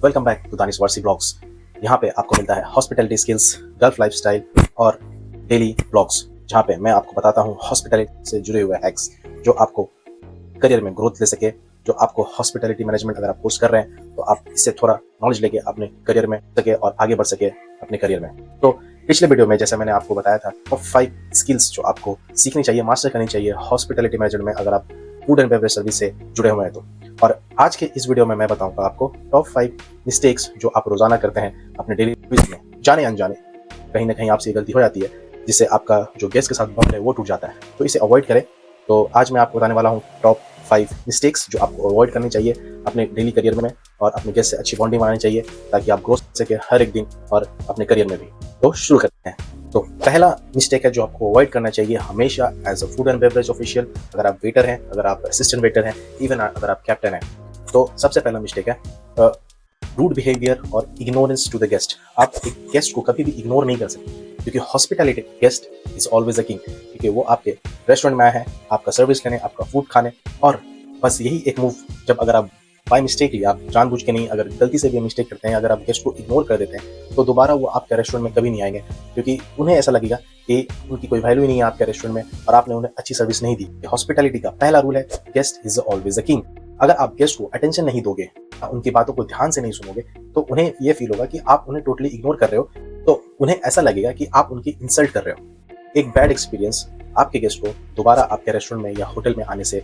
Welcome back to Danish Warsi blogs. यहाँ पे आपको मिलता है हॉस्पिटैलिटी स्किल्स, गल्फ लाइफस्टाइल और डेली ब्लॉग्स, जहाँ पे मैं आपको बताता हूँ हॉस्पिटैलिटी से जुड़े हुए हैक्स जो आपको करियर में ग्रोथ ले सके। जो आपको हॉस्पिटैलिटी मैनेजमेंट अगर आप कोर्स कर रहे हैं तो आप इससे थोड़ा नॉलेज लेके अपने करियर में सके और आगे बढ़ सके अपने करियर में। तो पिछले वीडियो में जैसे मैंने आपको बताया था टॉप 5 स्किल्स जो आपको सीखनी चाहिए, मास्टर करनी चाहिए हॉस्पिटैलिटी मैनेजमेंट में अगर आप फूड एंड बेवरेज सर्विस से जुड़े हुए हैं तो। और आज के इस वीडियो में मैं बताऊंगा आपको टॉप 5 मिस्टेक्स जो आप रोजाना करते हैं अपने डेली बेसिस में, जाने अनजाने कहीं ना कहीं आपसे गलती हो जाती है जिससे आपका जो गेस्ट के साथ बॉन्ड है वो टूट जाता है। तो इसे अवॉइड करें। तो आज मैं आपको बताने वाला हूँ टॉप 5 मिस्टेक्स जो आपको अवॉइड करनी चाहिए अपने डेली करियर में और अपने गेस्ट से अच्छी बॉन्डिंग बनानी चाहिए ताकि आप ग्रो सके हर एक दिन और अपने करियर में भी। तो शुरू करते हैं। तो पहला मिस्टेक है जो आपको अवॉइड करना चाहिए हमेशा as a food and beverage official. अगर आप वेटर हैं, अगर आप असिस्टेंट वेटर हैं, इवन अगर आप कैप्टन हैं, तो सबसे पहला मिस्टेक है रूड बिहेवियर और इग्नोरेंस टू द गेस्ट। आप एक गेस्ट को कभी भी इग्नोर नहीं कर सकते क्योंकि hospitality guest is always a king. क्योंकि वो आपके रेस्टोरेंट में आया है आपका सर्विस लेने, आपका फूड खाने, और बस यही एक मूव जब अगर आप बाय मिस्टेकली, आप जानबूझ के नहीं, अगर गलती से भी मिस्टेक करते हैं, अगर आप गेस्ट को इग्नोर कर देते हैं तो दोबारा वो आपके रेस्टोरेंट में कभी नहीं आएंगे क्योंकि उन्हें ऐसा लगेगा कि उनकी कोई वैल्यू ही नहीं है आपके रेस्टोरेंट में और आपने उन्हें अच्छी सर्विस नहीं दी। हॉस्पिटैलिटी का पहला रूल है guest is always a king. अगर आप गेस्ट को अटेंशन नहीं दोगे, उनकी बातों को ध्यान से नहीं सुनोगे, तो उन्हें ये फील होगा कि आप उन्हें टोटली इग्नोर कर रहे हो, तो उन्हें ऐसा लगेगा कि आप उनकी इंसल्ट कर रहे हो। एक बैड एक्सपीरियंस आपके गेस्ट को दोबारा आपके रेस्टोरेंट में या होटल में आने से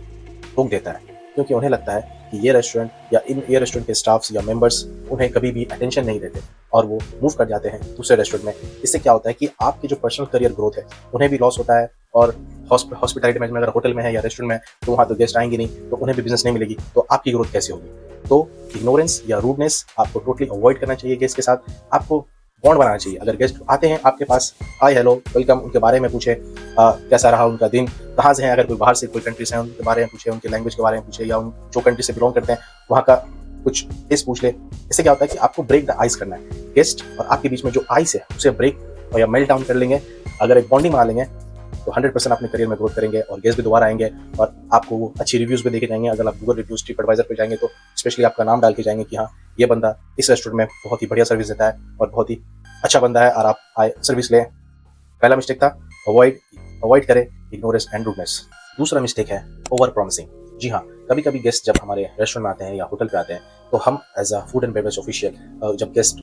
रोक देता है क्योंकि उन्हें लगता है कि ये रेस्टोरेंट या ये रेस्टोरेंट के स्टाफ्स या मेंबर्स उन्हें कभी भी अटेंशन नहीं देते और वो मूव कर जाते हैं दूसरे रेस्टोरेंट में। इससे क्या होता है कि आपकी जो पर्सनल करियर ग्रोथ है उन्हें भी लॉस होता है और हॉस्पिटैलिटी मैनेजमेंट अगर होटल में है या रेस्टोरेंट में है तो वहाँ तो गेस्ट आएंगे नहीं, तो उन्हें भी बिजनेस नहीं मिलेगी, तो आपकी ग्रोथ कैसे होगी। तो इग्नोरेंस या रूडनेस आपको टोटली अवॉइड करना चाहिए। गेस्ट के साथ आपको बॉन्ड बनाना चाहिए। अगर गेस्ट आते हैं आपके पास, हाय हेलो वेलकम, उनके बारे में पूछे कैसा रहा उनका दिन, कहाँ से हैं, अगर कोई बाहर से कोई कंट्री से हैं उनके बारे में पूछे, उनके लैंग्वेज के बारे में पूछे या उन जो कंट्री से बिलोंग करते हैं वहाँ का कुछ टेस्ट पूछ ले। इससे क्या होता है कि आपको ब्रेक द आइस करना है। गेस्ट और आपके बीच में जो आइस है उसे ब्रेक या मेल्ट डाउन कर लेंगे। अगर एक बॉन्डिंग बना लेंगे तो 100% अपने करियर में ग्रोथ करेंगे और गेस्ट भी दोबारा आएंगे और आपको वो अच्छी रिव्यूज भी देके जाएंगे। अगर आप गूगल रिव्यूज, ट्रिप एडवाइजर पे जाएंगे तो स्पेशली आपका नाम डाल के जाएंगे कि हाँ ये बंदा इस रेस्टोरेंट में बहुत ही बढ़िया सर्विस देता है और बहुत ही अच्छा बंदा है और आप आए सर्विस लें। पहला मिस्टेक था अवॉइड करें इग्नोरेंस एंड रूडनेस। दूसरा मिस्टेक है ओवर प्रॉमिसिंग। जी हाँ, कभी कभी गेस्ट जब हमारे रेस्टोरेंट में आते हैं या होटल पे आते हैं तो हम as a food and beverage official जब गेस्ट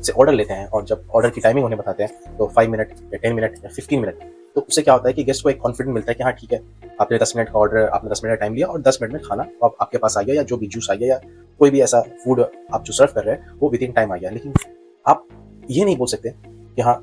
से ऑर्डर लेते हैं और जब ऑर्डर की टाइमिंग उन्हें बताते हैं तो 5 मिनट या 10 मिनट या 15 मिनट, तो उससे क्या होता है कि गेस्ट को एक कॉन्फिडेंस मिलता है कि हाँ ठीक है, आपने 10 मिनट का ऑर्डर, आपने 10 मिनट टाइम लिया और 10 मिनट में खाना आपके पास आ गया या जो भी जूस आ गया या कोई भी ऐसा फूड आप जो सर्व कर रहे हैं वो विद इन टाइम आ गया। लेकिन आप ये नहीं बोल सकते कि हाँ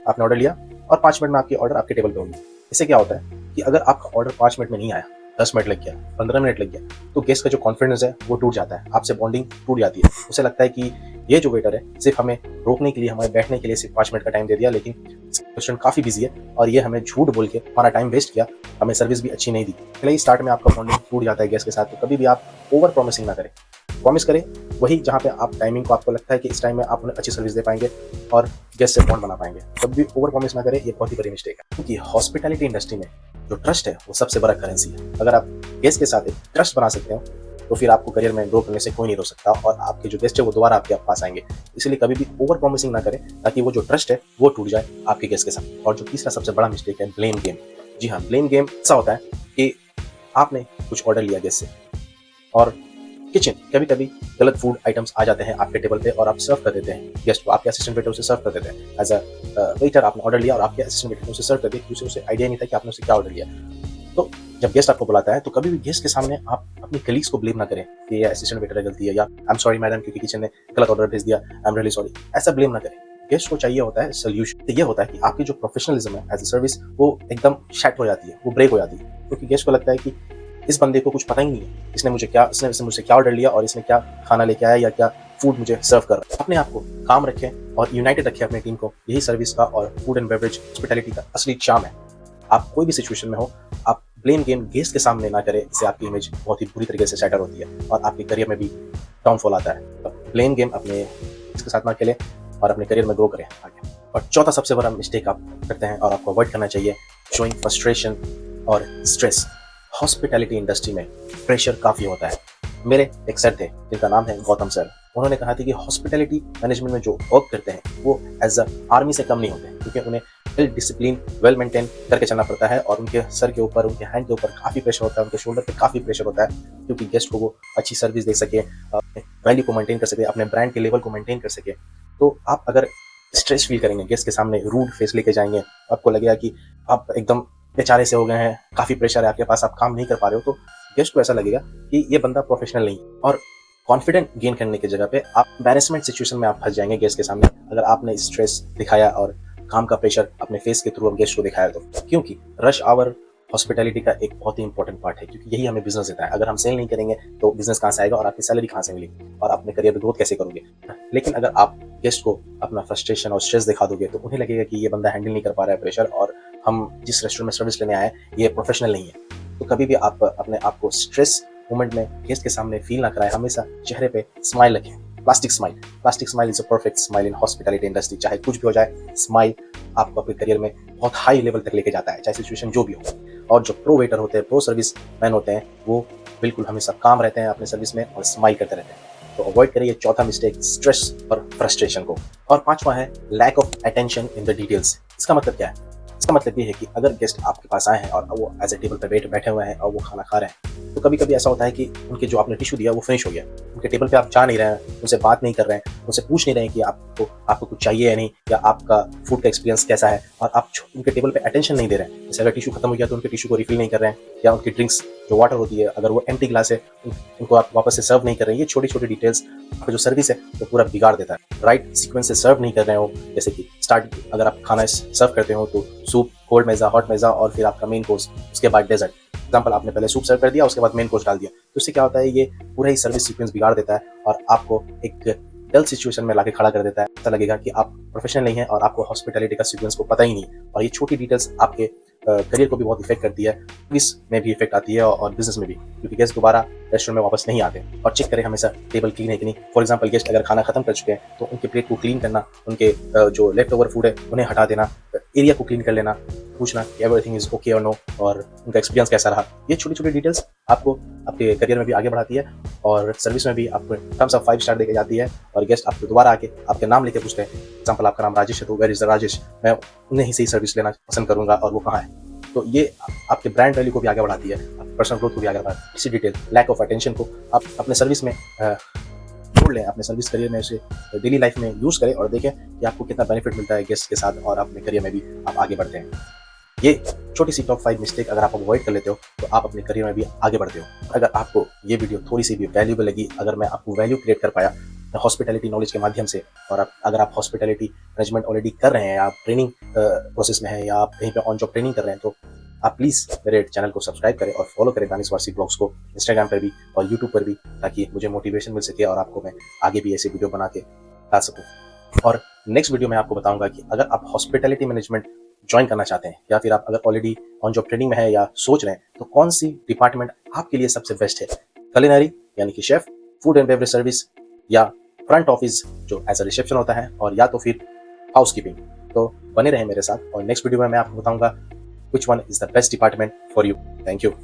आपने ऑर्डर लिया और 5 मिनट में आपकी ऑर्डर आपके टेबल पे होगी। इससे क्या होता है कि अगर आपका ऑर्डर 5 मिनट में नहीं आया, 10 मिनट लग गया, 15 मिनट लग गया, तो गेस्ट का जो कॉन्फिडेंस है वो टूट जाता है, आपसे बॉन्डिंग टूट जाती है। उसे लगता है कि ये जो वेटर है सिर्फ हमें रोकने के लिए, हमें बैठने के लिए सिर्फ 5 मिनट का टाइम दे दिया, लेकिन रेस्टोरेंट काफ़ी बिजी है और ये हमें झूठ बोल के हमारा टाइम वेस्ट किया, हमें सर्विस भी अच्छी नहीं दी। पहले ही स्टार्ट में आपका बॉन्डिंग टूट जाता है गेस्ट के साथ। तो कभी भी आप ओवर प्रॉमिसिंग ना करें। प्रॉमिस करें वही जहाँ पे आप टाइमिंग को आपको लगता है कि इस टाइम में आप उन्हें अच्छी सर्विस दे पाएंगे और गेस्ट से बॉन्ड बना पाएंगे। कभी भी ओवर प्रॉमिस ना करें, ये बहुत ही बड़ी मिस्टेक है क्योंकि हॉस्पिटैलिटी इंडस्ट्री में जो ट्रस्ट है वो सबसे बड़ा करेंसी है। अगर आप गेस्ट के साथ एक ट्रस्ट बना सकते हो तो फिर आपको करियर में ग्रो करने से कोई नहीं रोक सकता और आपके जो गेस्ट है वो दोबारा आपके पास आएंगे। इसलिए कभी भी ओवर प्रॉमिसिंग ना करें ताकि वो जो ट्रस्ट है वो टूट जाए आपके गेस्ट के साथ। और जो तीसरा सबसे बड़ा मिस्टेक है ब्लेम गेम। जी हाँ, ब्लेम गेम ऐसा होता है कि आपने कुछ ऑर्डर लिया गेस्ट से और किचन कभी कभी गलत फूड आइटम्स आ जाते हैं आपके टेबल पे और आप सर्व कर देते हैं गेस्ट को, आपके असिस्टेंट वेटर उसे सर्व कर देते हैं। एज अ वेटर आपने ऑर्डर लिया और आपके असिस्टेंट वेटर उसे सर्व कर दिया, उसे आइडिया नहीं था कि आपने उसे क्या ऑर्डर लिया। तो जब गेस्ट आपको बुलाता है तो कभी भी गेस्ट के सामने आप अपनी कलीग्स को ब्लेम ना करें कि ये असिस्टेंट वेटर की गलती है या आई एम सॉरी मैडम क्योंकि किचन ने गलत ऑर्डर भेज दिया, आई एम रियली सॉरी। ऐसा ब्लेम ना करें। गेस्ट को चाहिए होता है सोल्यूशन। तो ये होता है कि आपकी जो प्रोफेशनलिज्म है एज अ सर्विस वो एकदम शट हो जाती है, वो ब्रेक हो जाती है क्योंकि गेस्ट को लगता है कि इस बंदे को कुछ पता ही नहीं है, इसने मुझसे क्या ऑर्डर लिया और इसने क्या खाना लेके आया या क्या फूड मुझे सर्व कर रहा है। अपने आप को काम रखें और यूनाइटेड रखें अपनी टीम को। यही सर्विस का और फूड एंड बेवरेज हॉस्पिटैलिटी का असली चार्म है। आप कोई भी सिचुएशन में हो, आप ब्लेम गेम गेस्ट के सामने ना करें, इससे आपकी इमेज बहुत ही बुरी तरीके से शैटर होती है और आपके करियर में भी डाउनफॉल आता है। तो ब्लेम गेम अपने इसके साथ ना खेलें और अपने करियर में ग्रो करें आगे। और चौथा सबसे बड़ा मिस्टेक आप करते हैं और आपको अवॉइड करना चाहिए शोइंग फ्रस्ट्रेशन और स्ट्रेस। हॉस्पिटैलिटी इंडस्ट्री में प्रेशर काफ़ी होता है। मेरे एक सर थे जिनका नाम है गौतम सर। उन्होंने कहा था कि हॉस्पिटैलिटी मैनेजमेंट में जो वर्क करते हैं वो एज अ आर्मी से कम नहीं होते, क्योंकि उन्हें वेल डिसिप्लिन, वेल मेंटेन करके चलना पड़ता है और उनके सर के ऊपर, उनके हैंड के ऊपर काफ़ी प्रेशर होता है, उनके शोल्डर पे काफ़ी प्रेशर होता है, क्योंकि गेस्ट को वो अच्छी सर्विस दे सके, अपने वैल्यू को मेंटेन कर सके, अपने ब्रांड के लेवल को मेंटेन कर सके। तो आप अगर स्ट्रेस फील करेंगे, गेस्ट के सामने रूड फेस लेके जाएंगे, आपको लगेगा कि आप एकदम बेचारे से हो गए हैं, काफ़ी प्रेशर है आपके पास, आप काम नहीं कर पा रहे हो, तो गेस्ट को ऐसा लगेगा कि ये बंदा प्रोफेशनल नहीं है। और कॉन्फिडेंट गेन करने की जगह पे आप एम्बैरेसमेंट सिचुएशन में आप फंस जाएंगे गेस्ट के सामने, अगर आपने स्ट्रेस दिखाया और काम का प्रेशर अपने फेस के थ्रू गेस्ट को दिखाया तो। क्योंकि रश आवर हॉस्पिटैलिटी का एक बहुत ही इंपॉर्टेंट पार्ट है, क्योंकि यही हमें बिजनेस देता है। अगर हम सेल नहीं करेंगे तो बिजनेस कहाँ से आएगा और आपकी सैलरी कहाँ से मिलेगी और अपने करियर में ग्रोथ कैसे करोगे। लेकिन अगर आप गेस्ट को अपना फ्रस्ट्रेशन और स्ट्रेस दिखा दोगे तो उन्हें लगेगा कि ये बंदा हैंडल नहीं कर पा रहा है प्रेशर, और हम जिस रेस्टोरेंट में सर्विस लेने आए ये प्रोफेशनल नहीं है। तो कभी भी आप अपने आप को स्ट्रेस मोमेंट में गेस्ट के सामने फील ना कराएं, हमेशा चेहरे पे स्माइल रखें। Plastic smile is a perfect smile in hospitality industry. चाहे कुछ भी हो जाए, स्माइल आपको अपने करियर में बहुत हाई लेवल तक लेके जाता है, चाहे सिचुएशन जो भी हो। और जो प्रो वेटर होते हैं, प्रो सर्विस मैन होते हैं, वो बिल्कुल हमेशा काम रहते हैं अपने सर्विस में और स्माइल करते रहते हैं। तो अवॉइड करिए चौथा मिस्टेक, स्ट्रेस और फ्रस्ट्रेशन को। और पांचवा है lack of attention in the details. इसका मतलब क्या है? इसका मतलब ये है कि अगर गेस्ट आपके पास आए हैं और वो एज ए टेबल पर बैठे हुए हैं और वो खाना खा रहे हैं, तो कभी कभी ऐसा होता है कि उनके जो आपने टिश्यू दिया वो फिनिश हो गया, उनके टेबल पे आप जा नहीं रहे हैं, उनसे बात नहीं कर रहे हैं, उनसे पूछ नहीं रहे हैं कि आपको कुछ चाहिए या नहीं, या आपका फूड का एक्सपीरियंस कैसा है, और आप उनके टेबल पे अटेंशन नहीं दे रहे हैं। जैसे अगर टिश्यू खत्म हो गया तो उनके टिश्यू को रिफिल नहीं कर रहे हैं, या उनकी ड्रिंक्स जो वाटर होती है अगर वो एम्प्टी ग्लास है उनको आप वापस से सर्व नहीं कर रहे हैं। ये छोटी छोटी डिटेल्स आपका जो सर्विस है वो पूरा बिगाड़ देता है। राइट सीक्वेंस से सर्व नहीं कर रहे हो, जैसे कि स्टार्ट अगर आप खाना सर्व करते हो तो सूप, कोल्ड मेज़ा, हॉट मेज़ा और फिर आपका मेन कोर्स, उसके बाद डेजर्ट। एग्जाम्पल, आपने पहले सूप सर्व कर दिया, उसके बाद मेन कोर्स डाल दिया, तो उससे क्या होता है, ये पूरा ही सर्विस सीक्वेंस बिगाड़ देता है और आपको एक डल सिचुएशन में लाके खड़ा कर देता है। ऐसा लगेगा कि आप प्रोफेशनल नहीं है और आपको हॉस्पिटैलिटी का सीक्वेंस को पता ही नहीं। और ये छोटी डिटेल्स आपके करियर को भी बहुत इफेक्ट करती है, सर्विस में भी इफेक्ट आती है और बिजनेस में भी, क्योंकि गेस्ट दोबारा रेस्टोरेंट में वापस नहीं आते। और चेक करें हमेशा टेबल क्लीन है कि नहीं। फॉर एग्जाम्पल, गेस्ट अगर खाना खत्म कर चुके हैं तो उनके प्लेट को क्लीन करना, उनके जो लेफ्ट ओवर फूड है उन्हें हटा देना, एरिया को क्लीन कर लेना, पूछना कि एवरीथिंग इज ओके और नो, और उनका एक्सपीरियंस कैसा रहा। ये छोटी छोटी डिटेल्स आपको आपके करियर में भी आगे बढ़ाती है और सर्विस में भी आपको थम्स अप 5 स्टार देके जाती है। और गेस्ट आपको दोबारा आके आपके नाम लेके पूछते हैं। एग्जाम्पल, आपका नाम राजेश है तो वेयर इज द राजेश, मैं उन्हें ही सही सर्विस लेना पसंद करूंगा और वो कहाँ है। तो ये आपके ब्रांड वैल्यू को भी आगे बढ़ाती है, पर्सनल ग्रोथ को भी आगे बढ़ाती है। इसी डिटेल, लैक ऑफ अटेंशन को आप अपने सर्विस में जोड़ लें, अपने सर्विस करियर में उसे डेली लाइफ में यूज करें और देखें कि आपको कितना बेनिफिट मिलता है गेस्ट के साथ, और अपने करियर में भी आप आगे बढ़ते हैं। ये छोटी सी टॉप 5 मिस्टेक अगर आप अवॉइड कर लेते हो तो आप अपने करियर में भी आगे बढ़ते हो। अगर आपको ये वीडियो थोड़ी सी भी वैल्यूबल लगी, अगर मैं आपको वैल्यू क्रिएट कर पाया हॉस्पिटैलिटी नॉलेज के माध्यम से, और अगर आप हॉस्पिटैलिटी मैनेजमेंट ऑलरेडी कर रहे हैं, या आप ट्रेनिंग प्रोसेस में हैं, या आप कहीं पे ऑन जॉब ट्रेनिंग कर रहे हैं, तो आप प्लीज़ मेरे चैनल को सब्सक्राइब करें और फॉलो करें दानिश वारसी ब्लॉग्स को इंस्टाग्राम पर भी और यूट्यूब पर भी, ताकि मुझे मोटिवेशन मिल सके और आपको मैं आगे भी ऐसे वीडियो बना के ला सकूँ। और नेक्स्ट वीडियो में आपको बताऊंगा कि अगर आप हॉस्पिटैलिटी मैनेजमेंट ज्वाइन करना चाहते हैं, या फिर आप अगर ऑलरेडी ऑन जॉब ट्रेनिंग में है या सोच रहे हैं, तो कौन सी डिपार्टमेंट आपके लिए सबसे बेस्ट है। कुलिनरी यानी कि chef, food and beverage service, या फ्रंट ऑफिस जो एज अ रिसेप्शन होता है, और या तो फिर हाउसकीपिंग। तो बने रहें मेरे साथ और नेक्स्ट वीडियो में मैं आपको बताऊंगा which one is the best department for you. Thank you.